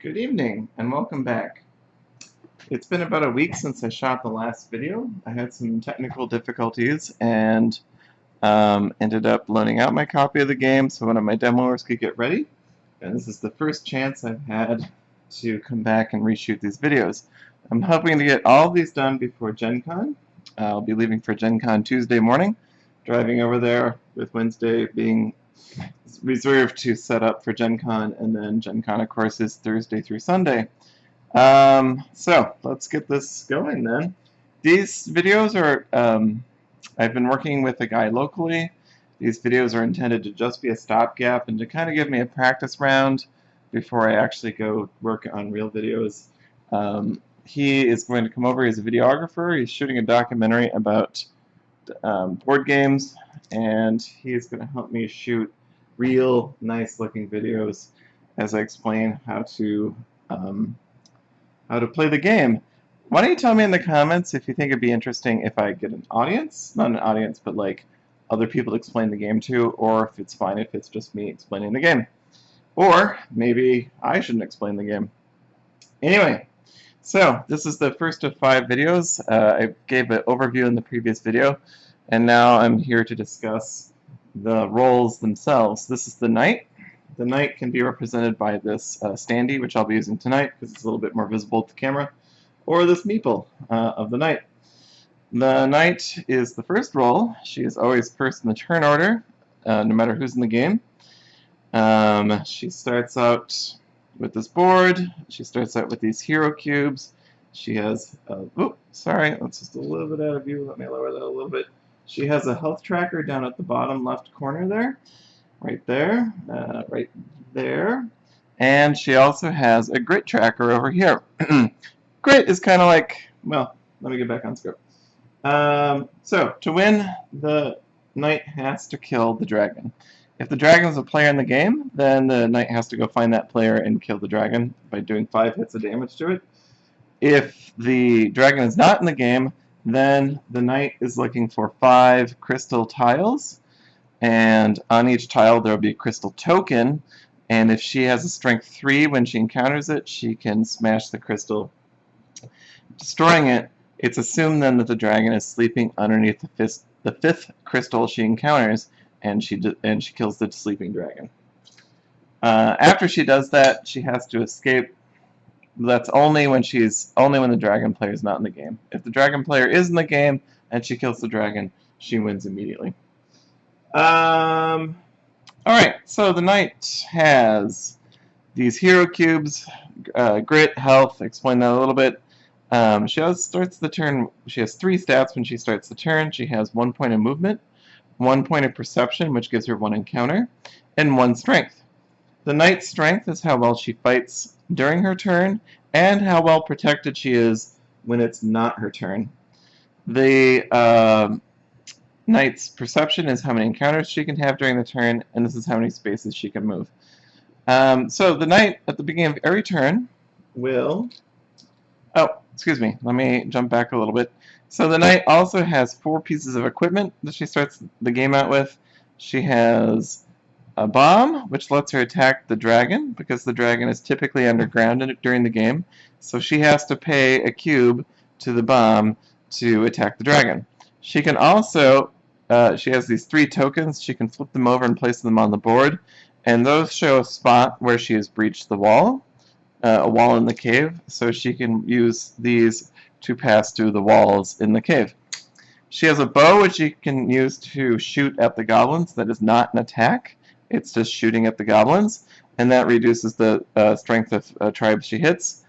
Good evening and welcome back. It's been about a week since I shot the last video. I had some technical difficulties and ended up loaning out my copy of the game so one of my demoers could get ready. And this is the first chance I've had to come back and reshoot these videos. I'm hoping to get all of these done before Gen Con. I'll be leaving for Gen Con Tuesday morning, driving over there with Wednesday being reserved to set up for Gen Con, and then Gen Con, of course, is Thursday through Sunday. So let's get this going then. These videos are, I've been working with a guy locally. These videos are intended to just be a stopgap and to kind of give me a practice round before I actually go work on real videos. He is going to come over. He's a videographer. He's shooting a documentary about board games, and he is going to help me shoot real nice looking videos as I explain how to play the game. Why don't you tell me in the comments if you think it'd be interesting if I get an audience, not an audience, but like other people to explain the game to, or if it's fine if it's just me explaining the game. Or maybe I shouldn't explain the game. Anyway, so this is the first of 5 videos. I gave an overview in the previous video, and now I'm here to discuss the roles themselves. This is the knight. The knight can be represented by this standee, which I'll be using tonight because it's a little bit more visible to the camera, or this meeple of the knight. The knight is the first role. She is always first in the turn order, no matter who's in the game. She starts out with this board. She starts out with these hero cubes. She has, sorry, that's just a little bit out of view. Let me lower that a little bit. She has a health tracker down at the bottom left corner there, right there, right there. And she also has a grit tracker over here. Grit is kind of like, well, let me get back on script. So, to win, the knight has to kill the dragon. If the dragon is a player in the game, then the knight has to go find that player and kill the dragon by doing 5 hits of damage to it. If the dragon is not in the game, then the knight is looking for 5 crystal tiles, and on each tile there will be a crystal token, and if she has a strength 3 when she encounters it, she can smash the crystal, destroying it. It's assumed then that the dragon is sleeping underneath the 5th crystal she encounters, and she kills the sleeping dragon. After she does that, she has to escape. That's only when the dragon player is not in the game. If the dragon player is in the game and she kills the dragon, she wins immediately. Alright, so the knight has these hero cubes, grit, health, explain that a little bit. Starts the turn. She has 3 stats when she starts the turn. She has 1 point of movement, 1 point of perception, which gives her 1 encounter, and 1 strength. The knight's strength is how well she fights during her turn, and how well protected she is when it's not her turn. The knight's perception is how many encounters she can have during the turn, and this is how many spaces she can move. So the knight, at the beginning of every turn, will... Oh, excuse me, let me jump back a little bit. So the knight also has 4 pieces of equipment that she starts the game out with. She has a bomb, which lets her attack the dragon, because the dragon is typically underground during the game, so she has to pay a cube to the bomb to attack the dragon. She can also, she has these 3 tokens, she can flip them over and place them on the board, and those show a spot where she has breached the wall, a wall in the cave, so she can use these to pass through the walls in the cave. She has a bow which she can use to shoot at the goblins. That is not an attack. It's just shooting at the goblins, and that reduces the strength of tribes she hits.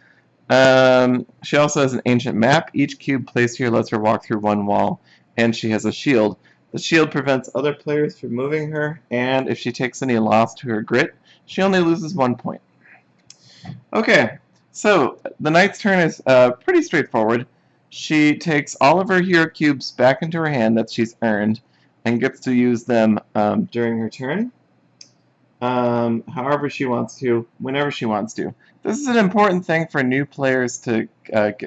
She also has an ancient map. Each cube placed here lets her walk through 1 wall, and she has a shield. The shield prevents other players from moving her, and if she takes any loss to her grit, she only loses 1 point. Okay, so the knight's turn is pretty straightforward. She takes all of her hero cubes back into her hand that she's earned, and gets to use them during her turn. However she wants to, whenever she wants to. This is an important thing for new players to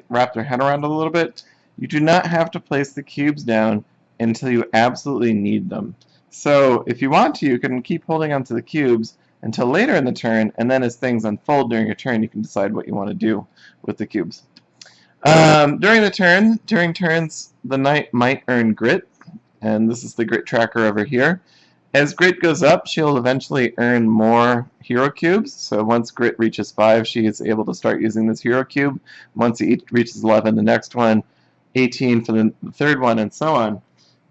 wrap their head around a little bit. You do not have to place the cubes down until you absolutely need them. So if you want to, you can keep holding onto the cubes until later in the turn, and then as things unfold during your turn, you can decide what you want to do with the cubes. During turns, the knight might earn grit, and this is the grit tracker over here. As grit goes up, she'll eventually earn more hero cubes. So once grit reaches 5, she is able to start using this hero cube. Once it reaches 11, the next one, 18 for the third one, and so on.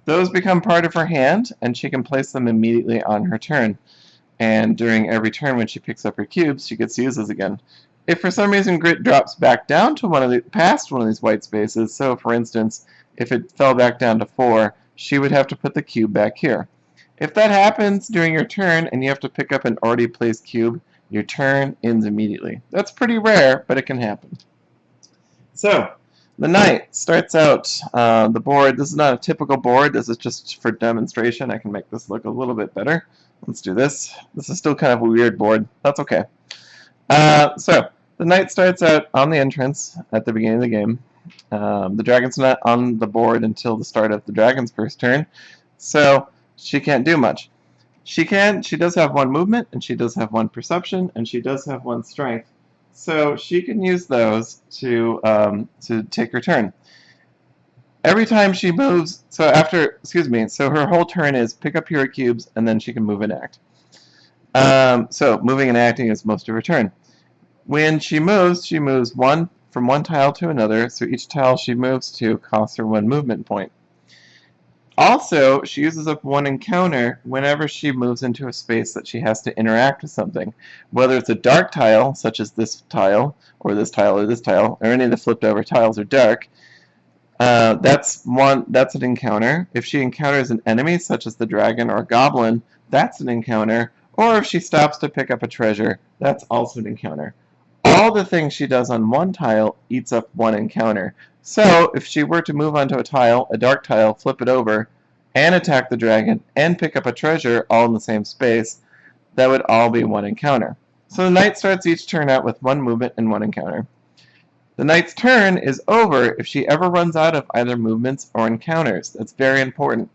Those become part of her hand, and she can place them immediately on her turn. And during every turn when she picks up her cubes, she gets to use those again. If for some reason grit drops back down to past one of these white spaces, so for instance, if it fell back down to 4, she would have to put the cube back here. If that happens during your turn and you have to pick up an already placed cube, your turn ends immediately. That's pretty rare, but it can happen. So, the knight starts out the board. This is not a typical board. This is just for demonstration. I can make this look a little bit better. Let's do this. This is still kind of a weird board. That's okay. So, the knight starts out on the entrance at the beginning of the game. The dragon's not on the board until the start of the dragon's first turn. So, she can't do much. She does have 1 movement, and she does have 1 perception, and she does have 1 strength. So she can use those to take her turn. Every time she moves, so her whole turn is pick up hero cubes, and then she can move and act. So moving and acting is most of her turn. When she moves from one tile to another, so each tile she moves to costs her 1 movement point. Also, she uses up 1 encounter whenever she moves into a space that she has to interact with something. Whether it's a dark tile, such as this tile, or this tile, or this tile, or any of the flipped over tiles are dark, that's an encounter. If she encounters an enemy, such as the dragon or goblin, that's an encounter. Or if she stops to pick up a treasure, that's also an encounter. All the things she does on 1 tile eats up 1 encounter. So, if she were to move onto a tile, a dark tile, flip it over, and attack the dragon, and pick up a treasure all in the same space, that would all be 1 encounter. So the knight starts each turn out with 1 movement and 1 encounter. The knight's turn is over if she ever runs out of either movements or encounters. That's very important.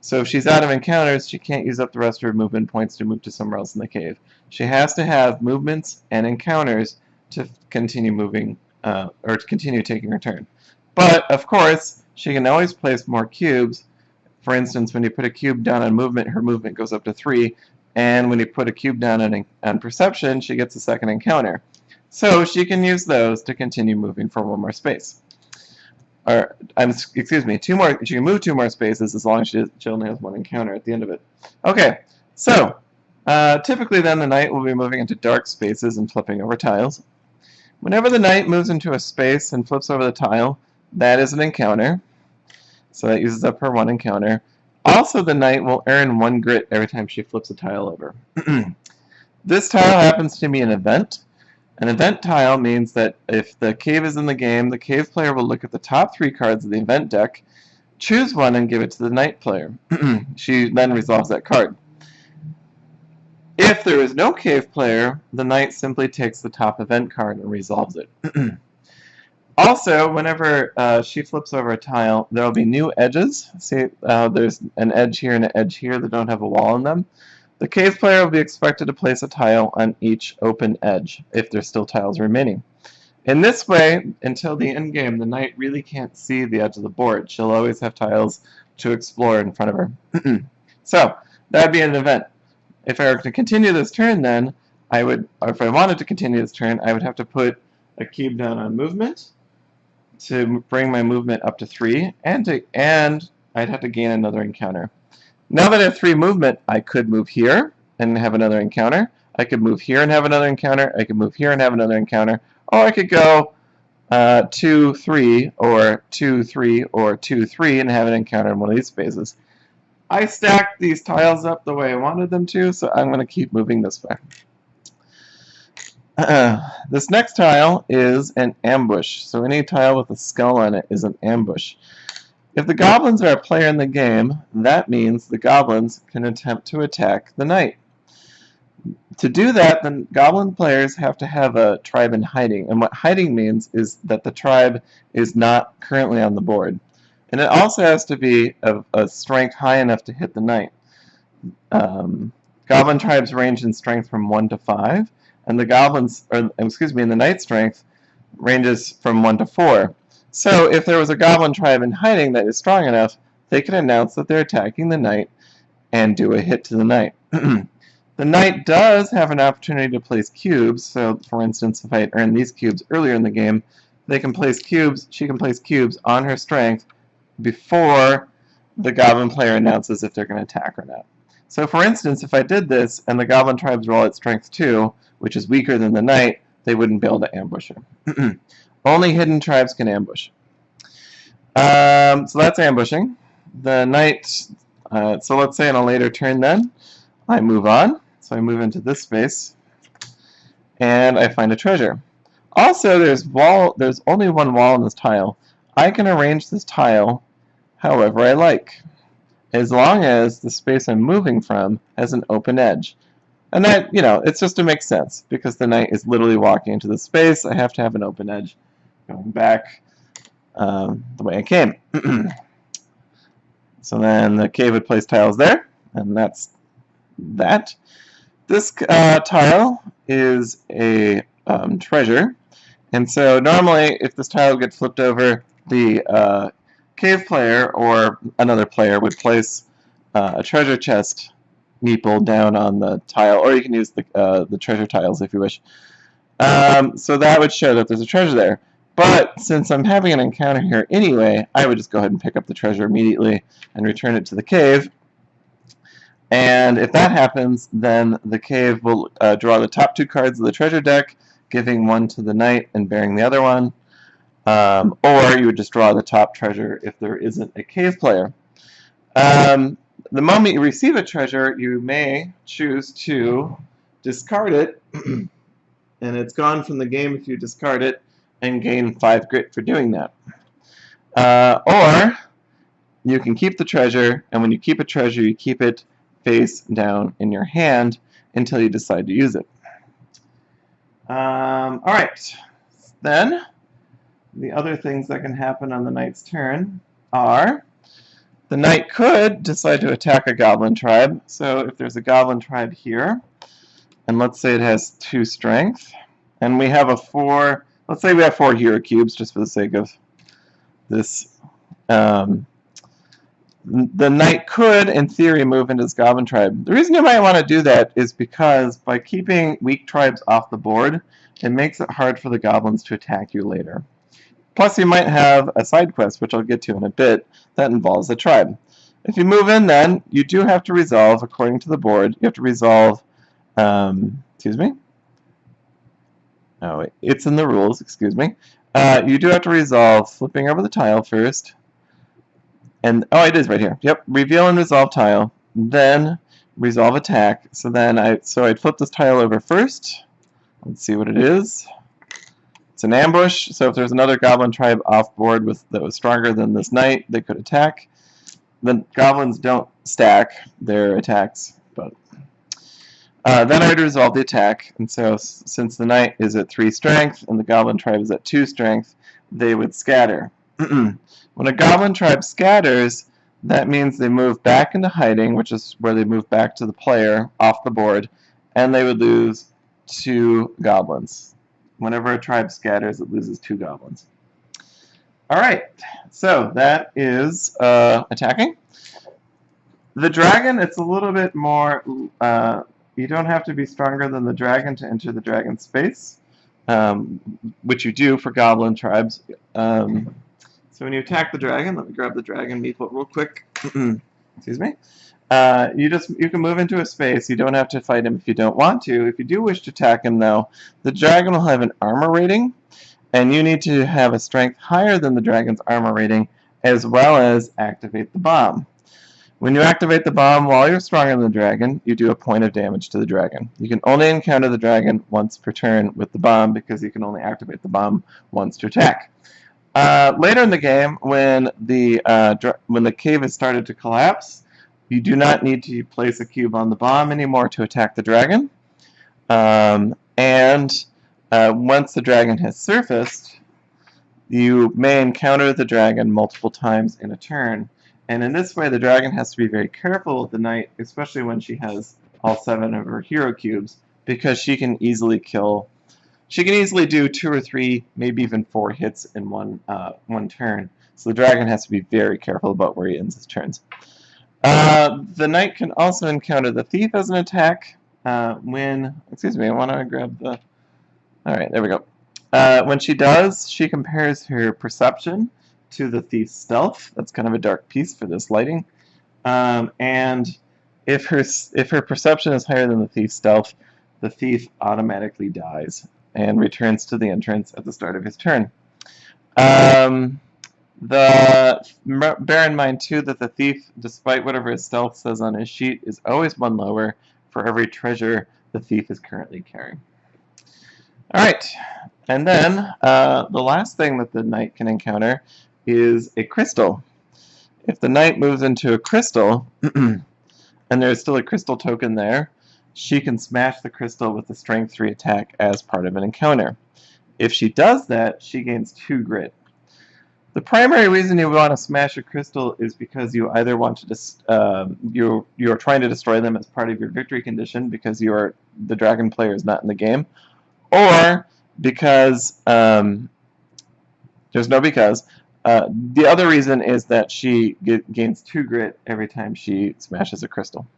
So if she's out of encounters, she can't use up the rest of her movement points to move to somewhere else in the cave. She has to have movements and encounters to continue moving, or to continue taking her turn. But, of course, she can always place more cubes. For instance, when you put a cube down on movement, her movement goes up to 3. And when you put a cube down on perception, she gets a 2nd encounter. So she can use those to continue moving for 1 more space. Or, excuse me, 2 more. She can move 2 more spaces as long as she only has 1 encounter at the end of it. Okay, so typically then the knight will be moving into dark spaces and flipping over tiles. Whenever the knight moves into a space and flips over the tile, that is an encounter. So that uses up her 1 encounter. Also, the knight will earn 1 grit every time she flips a tile over. This tile happens to be an event. An event tile means that if the cave is in the game, the cave player will look at the top 3 cards of the event deck, choose 1 and give it to the knight player. She then resolves that card. If there is no cave player, the knight simply takes the top event card and resolves it. Also, whenever she flips over a tile, there will be new edges. See, there's an edge here and an edge here that don't have a wall in them. The cave player will be expected to place a tile on each open edge, if there's still tiles remaining. In this way, until the end game, the knight really can't see the edge of the board. She'll always have tiles to explore in front of her. So, that would be an event. If I were to continue this turn then, if I wanted to continue this turn, I would have to put a cube down on movement to bring my movement up to 3, and I'd have to gain another encounter. Now that I have 3 movement, I could move here and have another encounter. I could move here and have another encounter. I could move here and have another encounter. Or I could go 2, 3, or 2, 3, or 2, 3 and have an encounter in one of these spaces. I stacked these tiles up the way I wanted them to, so I'm going to keep moving this way. This next tile is an ambush. So any tile with a skull on it is an ambush. If the goblins are a player in the game, that means the goblins can attempt to attack the knight. To do that, the goblin players have to have a tribe in hiding. And what hiding means is that the tribe is not currently on the board. And it also has to be of a strength high enough to hit the knight. Goblin tribes range in strength from 1 to 5, and the and the knight strength ranges from 1 to 4. So if there was a goblin tribe in hiding that is strong enough, they could announce that they're attacking the knight and do a hit to the knight. The knight does have an opportunity to place cubes, so for instance, if I earn these cubes earlier in the game, she can place cubes on her strength before the goblin player announces if they're going to attack or not. So for instance, if I did this and the goblin tribes roll at strength 2, which is weaker than the knight, they wouldn't be able to ambush her. Only hidden tribes can ambush. So that's ambushing. The knight, so let's say on a later turn then, I move on. So I move into this space, and I find a treasure. Also, there's only one wall in this tile. I can arrange this tile however I like, as long as the space I'm moving from has an open edge. And that, it's just to make sense, because the knight is literally walking into the space. I have to have an open edge going back the way I came. So then the cave would place tiles there, and that's that. This tile is a treasure, and so normally if this tile gets flipped over, the cave player or another player would place a treasure chest meeple down on the tile, or you can use the treasure tiles if you wish. So that would show that there's a treasure there. But since I'm having an encounter here anyway, I would just go ahead and pick up the treasure immediately and return it to the cave. And if that happens, then the cave will draw the top 2 cards of the treasure deck, giving one to the knight and bearing the other one. Or you would just draw the top treasure if there isn't a cave player. The moment you receive a treasure, you may choose to discard it, and it's gone from the game if you discard it, and gain 5 grit for doing that. Or you can keep the treasure, and when you keep a treasure, you keep it face down in your hand until you decide to use it. Alright, then the other things that can happen on the knight's turn are the knight could decide to attack a goblin tribe. So if there's a goblin tribe here, and let's say it has 2 strength, and we have let's say we have 4 hero cubes just for the sake of this. The knight could, in theory, move into this goblin tribe. The reason you might want to do that is because by keeping weak tribes off the board, it makes it hard for the goblins to attack you later. Plus, you might have a side quest, which I'll get to in a bit, that involves a tribe. If you move in then, you do have to resolve, according to the board, you have to resolve, excuse me? Oh, wait, it's in the rules, excuse me. You do have to resolve flipping over the tile first, and, oh, it is right here. Yep, reveal and resolve tile, then resolve attack. So then I'd flip this tile over first. Let's see what it is. It's an ambush, so if there's another goblin tribe off board that was stronger than this knight, they could attack. The goblins don't stack their attacks, but then I would resolve the attack, and so since the knight is at 3 strength and the goblin tribe is at 2 strength, they would scatter. When a goblin tribe scatters, that means they move back into hiding, which is where they move back to the player off the board, and they would lose 2 goblins. Whenever a tribe scatters, it loses 2 goblins. Alright, so that is attacking. The dragon, it's a little bit more, you don't have to be stronger than the dragon to enter the dragon space, which you do for goblin tribes. So when you attack the dragon, let me grab the dragon meeple real quick. Excuse me. You can move into a space. You don't have to fight him if you don't want to. If you do wish to attack him, though, the dragon will have an armor rating, and you need to have a strength higher than the dragon's armor rating, as well as activate the bomb. When you activate the bomb while you're stronger than the dragon, you do a point of damage to the dragon. You can only encounter the dragon once per turn with the bomb, because you can only activate the bomb once to attack. Later in the game, when the cave has started to collapse, you do not need to place a cube on the bomb anymore to attack the dragon. Once the dragon has surfaced, you may encounter the dragon multiple times in a turn. And in this way, the dragon has to be very careful with the knight, especially when she has all 7 of her hero cubes because she can easily kill. She can easily do 2 or 3, maybe even 4 hits in one turn. So the dragon has to be very careful about where he ends his turns. The knight can also encounter the thief as an attack excuse me, I want to grab the, alright, there we go. When she does, she compares her perception to the thief's stealth. That's kind of a dark piece for this lighting. And if her perception is higher than the thief's stealth, the thief automatically dies and returns to the entrance at the start of his turn. Bear in mind too that the thief, despite whatever his stealth says on his sheet, is always 1 lower for every treasure the thief is currently carrying. Alright, and then the last thing that the knight can encounter is a crystal. If the knight moves into a crystal, and there's still a crystal token there, she can smash the crystal with a strength 3 attack as part of an encounter. If she does that, she gains 2 grit. The primary reason you want to smash a crystal is because you either want to you're trying to destroy them as part of your victory condition because the dragon player is not in the game, or because there's no because. The other reason is that she gains 2 grit every time she smashes a crystal.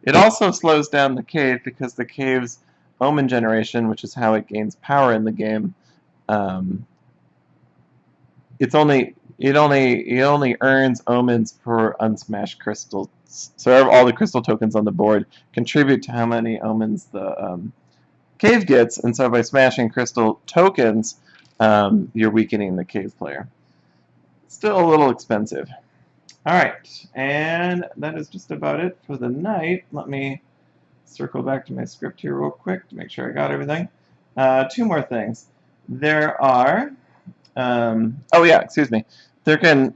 It also slows down the cave because the cave's omen generation, which is how it gains power in the game, it only earns omens for unsmashed crystals. So all the crystal tokens on the board contribute to how many omens the cave gets, and so by smashing crystal tokens, you're weakening the cave player. Still a little expensive. Alright, and that is just about it for the night. Let me circle back to my script here real quick to make sure I got everything. 2 more things. There are... oh yeah, excuse me. There can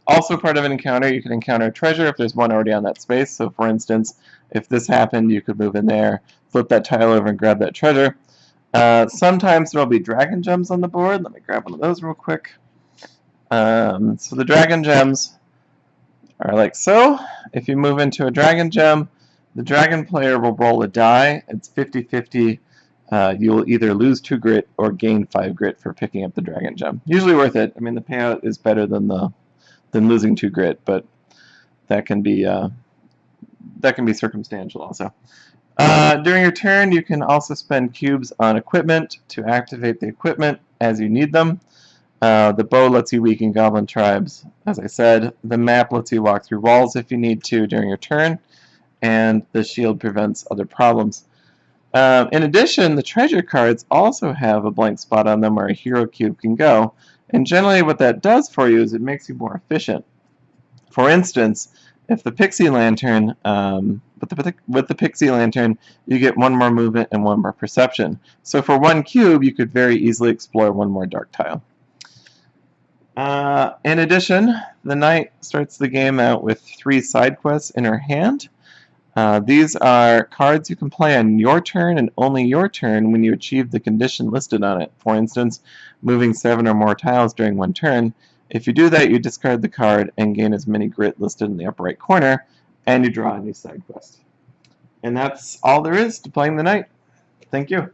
also part of an encounter, you can encounter a treasure if there's one already on that space. So for instance, if this happened, you could move in there, flip that tile over and grab that treasure. Sometimes there'll be dragon gems on the board. Let me grab one of those real quick. So the dragon gems are like so. If you move into a dragon gem, the dragon player will roll a die. It's 50-50. You'll either lose 2 grit or gain 5 grit for picking up the dragon gem. Usually worth it. I mean, the payout is better than losing 2 grit, but that can be circumstantial also. During your turn, you can also spend cubes on equipment to activate the equipment as you need them. The bow lets you weaken goblin tribes, as I said. The map lets you walk through walls if you need to during your turn, and the shield prevents other problems. In addition, the treasure cards also have a blank spot on them where a hero cube can go, and generally what that does for you is it makes you more efficient. For instance, if the pixie lantern, with the pixie lantern, you get 1 more movement and 1 more perception. So for 1 cube, you could very easily explore 1 more dark tile. In addition, the knight starts the game out with 3 side quests in her hand. These are cards you can play on your turn and only your turn when you achieve the condition listed on it. For instance, moving 7 or more tiles during 1 turn. If you do that, you discard the card and gain as many grit listed in the upper right corner, and you draw a new side quest. And that's all there is to playing the knight. Thank you.